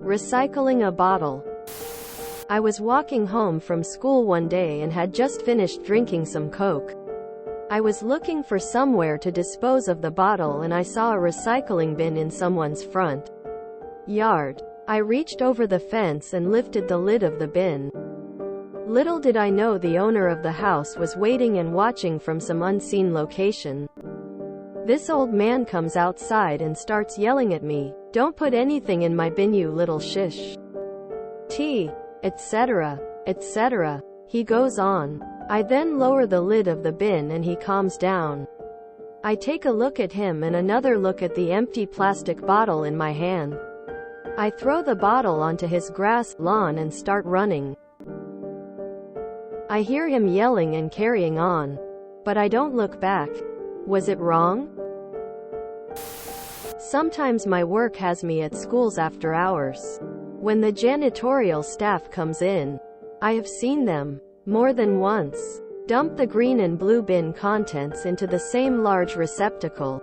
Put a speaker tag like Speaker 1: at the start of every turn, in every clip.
Speaker 1: Recycling a bottle. I was walking home from school one day and had just finished drinking some Coke. I was looking for somewhere to dispose of the bottle and I saw a recycling bin in someone's front yard. I reached over the fence and lifted the lid of the bin. Little did I know the owner of the house was waiting and watching from some unseen location. This old man comes outside and starts yelling at me, "Don't put anything in my bin, you little shish. T. etc. etc." He goes on. I then lower the lid of the bin and he calms down. I take a look at him and another look at the empty plastic bottle in my hand. I throw the bottle onto his grass lawn and start running. I hear him yelling and carrying on. But I don't look back. Was it wrong? Sometimes my work has me at schools after hours. When the janitorial staff comes in, I have seen them, more than once, dump the green and blue bin contents into the same large receptacle.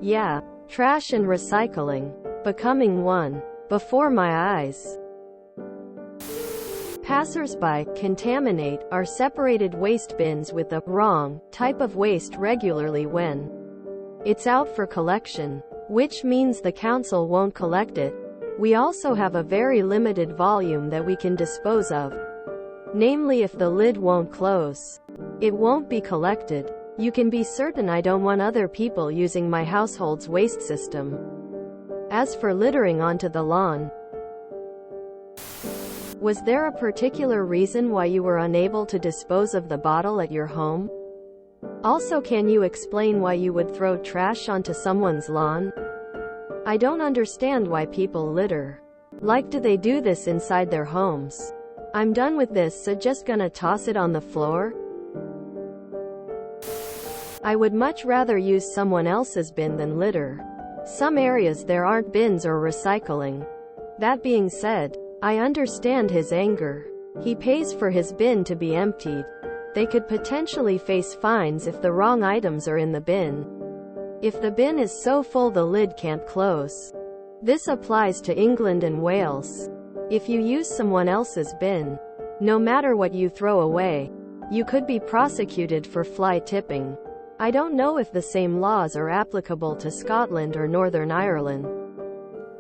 Speaker 1: Yeah, trash and recycling, becoming one, before my eyes. Passers-by contaminate our separated waste bins with the wrong type of waste regularly when it's out for collection, which means the council won't collect it. We also have a very limited volume that we can dispose of. Namely, if the lid won't close, it won't be collected. You can be certain I don't want other people using my household's waste system. As for littering onto the lawn, was there a particular reason why you were unable to dispose of the bottle at your home? Also, can you explain why you would throw trash onto someone's lawn? I don't understand why people litter. Like, do they do this inside their homes? I'm done with this, so just gonna toss it on the floor? I would much rather use someone else's bin than litter. Some areas there aren't bins or recycling. That being said, I understand his anger. He pays for his bin to be emptied. They could potentially face fines if the wrong items are in the bin. If the bin is so full the lid can't close. This applies to England and Wales. If you use someone else's bin, no matter what you throw away, you could be prosecuted for fly tipping. I don't know if the same laws are applicable to Scotland or Northern Ireland.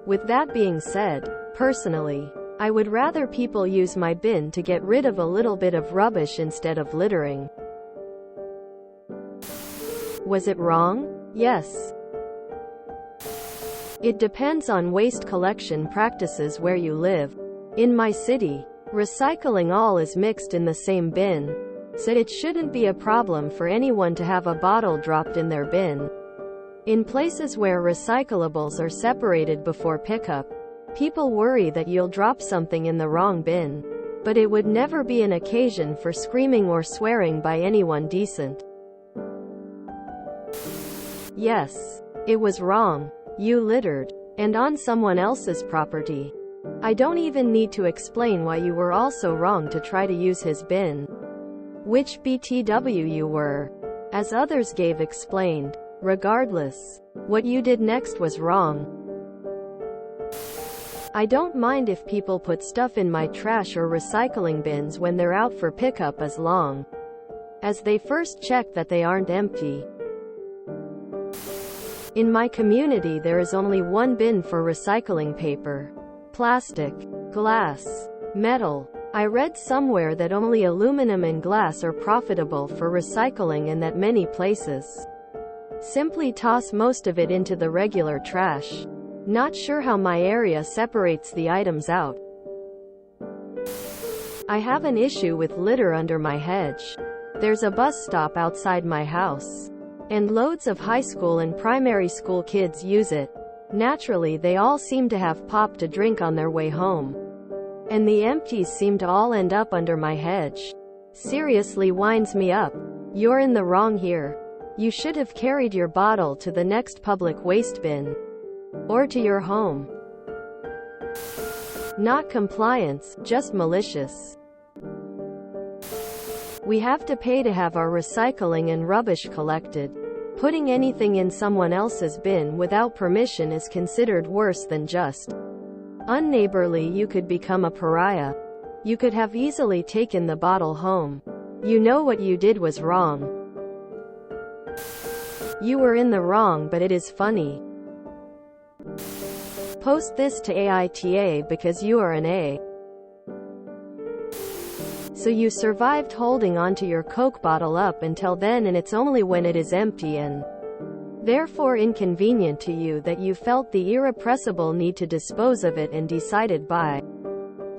Speaker 1: With that being said, personally, I would rather people use my bin to get rid of a little bit of rubbish instead of littering. Was it wrong? Yes. It depends on waste collection practices where you live. In my city, recycling all is mixed in the same bin, so it shouldn't be a problem for anyone to have a bottle dropped in their bin. In places where recyclables are separated before pickup, people worry that you'll drop something in the wrong bin, but it would never be an occasion for screaming or swearing by anyone decent. Yes, it was wrong. You littered, and on someone else's property. I don't even need to explain why you were also wrong to try to use his bin. Which BTW you were, as others gave explained. Regardless, what you did next was wrong. I don't mind if people put stuff in my trash or recycling bins when they're out for pickup, as long as they first check that they aren't empty. In my community there is only one bin for recycling: paper, plastic, glass, metal. I read somewhere that only aluminum and glass are profitable for recycling and that many places simply toss most of it into the regular trash. Not sure how my area separates the items out. I have an issue with litter under my hedge. There's a bus stop outside my house, and loads of high school and primary school kids use it. Naturally, they all seem to have pop to drink on their way home, and the empties seem to all end up under my hedge. Seriously winds me up. You're in the wrong here. You should have carried your bottle to the next public waste bin, or to your home. Not compliance, just malicious. We have to pay to have our recycling and rubbish collected. Putting anything in someone else's bin without permission is considered worse than just Unneighborly, you could become a pariah. You could have easily taken the bottle home. You know what you did was wrong. You were in the wrong, but it is funny. Post this to AITA because you are an A. So you survived holding onto your Coke bottle up until then, and it's only when it is empty and therefore inconvenient to you that you felt the irrepressible need to dispose of it and decided by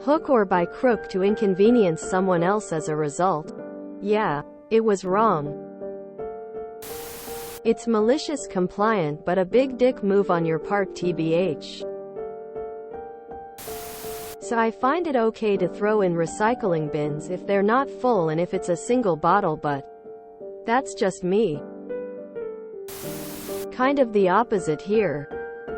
Speaker 1: hook or by crook to inconvenience someone else as a result. Yeah, it was wrong. It's malicious compliant, but a big dick move on your part, TBH. So I find it okay to throw in recycling bins if they're not full and if it's a single bottle, but that's just me. Kind of the opposite here.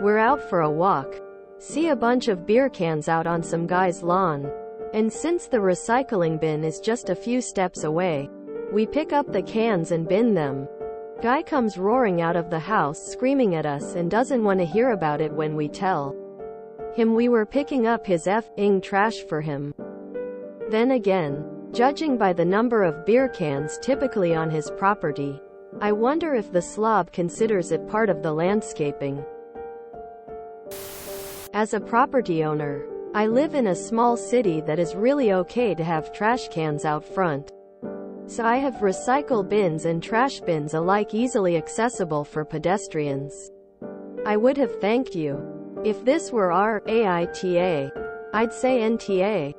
Speaker 1: We're out for a walk. See a bunch of beer cans out on some guy's lawn. And since the recycling bin is just a few steps away, we pick up the cans and bin them. Guy comes roaring out of the house screaming at us and doesn't want to hear about it when we tell him we were picking up his f***ing trash for him. Then again, judging by the number of beer cans typically on his property, I wonder if the slob considers it part of the landscaping. As a property owner, I live in a small city that is really okay to have trash cans out front. So I have recycle bins and trash bins alike easily accessible for pedestrians. I would have thanked you. If this were our AITA, I'd say NTA.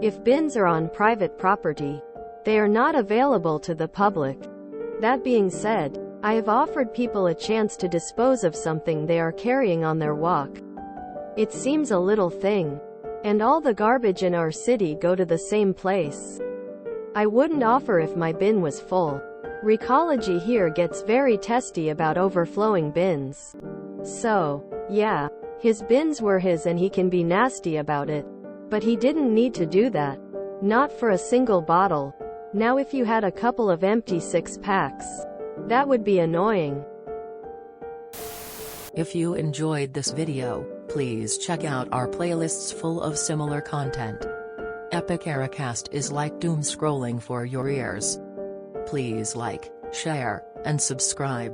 Speaker 1: If bins are on private property, they are not available to the public. That being said, I have offered people a chance to dispose of something they are carrying on their walk. It seems a little thing. And all the garbage in our city go to the same place. I wouldn't offer if my bin was full. Recology here gets very testy about overflowing bins. So, yeah, his bins were his and he can be nasty about it. But he didn't need to do that. Not for a single bottle. Now if you had a couple of empty 6-packs, that would be annoying.
Speaker 2: If you enjoyed this video, please check out our playlists full of similar content. Epic Ericast is like doom scrolling for your ears. Please like, share, and subscribe.